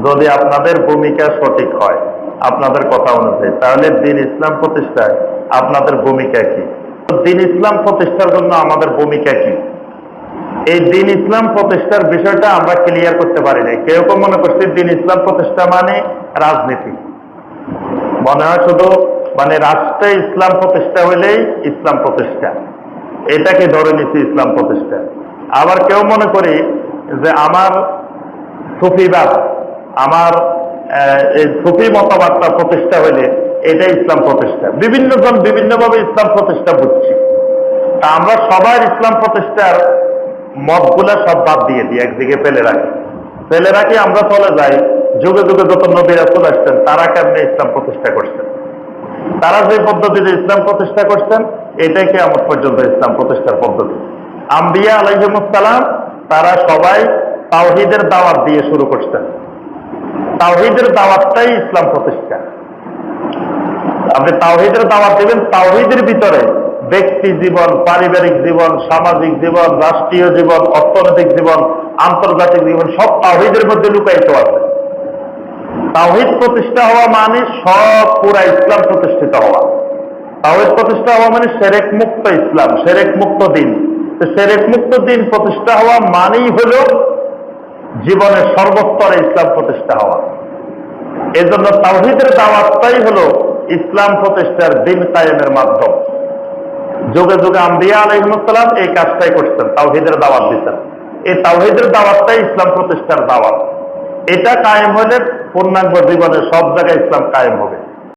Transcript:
যদি আপনাদের ভূমিকা সঠিক হয় আপনাদের কথা অনুযায়ী, তাহলে দিন ইসলাম প্রতিষ্ঠায় আপনাদের ভূমিকা কি? দিন ইসলাম প্রতিষ্ঠার জন্য আমাদের ভূমিকা কি? এই দিন ইসলাম প্রতিষ্ঠার বিষয়টা আমরা ক্লিয়ার করতে পারি না। কেউ কেউ মনে করছে দিন ইসলাম প্রতিষ্ঠা মানে রাজনীতি, মনে হয় শুধু রাষ্ট্রে ইসলাম প্রতিষ্ঠা হইলেই ইসলাম প্রতিষ্ঠা, এটাকে ধরে নিচ্ছে ইসলাম প্রতিষ্ঠা। আবার কেউ মনে করি যে আমার সুফিবাদ, আমার এই সুফি মতবাদটা প্রতিষ্ঠা হইলে এটা ইসলাম প্রতিষ্ঠা। বিভিন্ন জন বিভিন্নভাবে ইসলাম প্রতিষ্ঠা বুঝছি। তা আমরা সবাই ইসলাম প্রতিষ্ঠার মতগুলা সব বাদ দিয়ে দিই, একদিকে ফেলে রাখি আমরা চলে যাই যুগে যুগে যত নবী রাসূল আসছেন তারা কেমনে ইসলাম প্রতিষ্ঠা করছেন, তারা যে পদ্ধতিতে ইসলাম প্রতিষ্ঠা করছেন এটাই কিয়ামত পর্যন্ত ইসলাম প্রতিষ্ঠার পদ্ধতি। আম্বিয়া আলাইহিমুস সালাম তারা সবাই তাওহীদের দাওয়াত দিয়ে শুরু করছেন। তাওহীদের দাওয়াতটাই ইসলাম প্রতিষ্ঠা। আপনি তাওহীদের দাওয়াত দিবেন, তাওহীদের ভিতরে ব্যক্তি জীবন, পারিবারিক জীবন, সামাজিক জীবন, রাষ্ট্রীয় জীবন, অর্থনৈতিক জীবন, আন্তর্জাতিক জীবন সব তাওহীদের মধ্যে লুকায়িত আছে। তাওহীদ প্রতিষ্ঠা হওয়া মানে সব পুরা ইসলাম প্রতিষ্ঠিত হওয়া। তাওহীদ প্রতিষ্ঠা হওয়া মানে শিরক মুক্ত ইসলাম, শিরক মুক্ত দিন। শিরক মুক্ত দিন প্রতিষ্ঠা হওয়া মানেই হলো জীবনের সর্বস্তরে ইসলাম প্রতিষ্ঠা হওয়া। এজন্য তাওহীদের দাওয়াতটাই হলো ইসলাম প্রতিষ্ঠার দিন কায়েমের মাধ্যম। যুগে যুগে আম্বিয়া আলাইহিমুস সালাম এই কাজটাই করছেন, তাওহীদের দাওয়াত দিতেন। এই তাওহীদের দাওয়াতটাই ইসলাম প্রতিষ্ঠার দাওয়াত। এটা কায়েম হলে পূর্ণাঙ্গ জীবনে সব জায়গায় ইসলাম কায়েম হবে।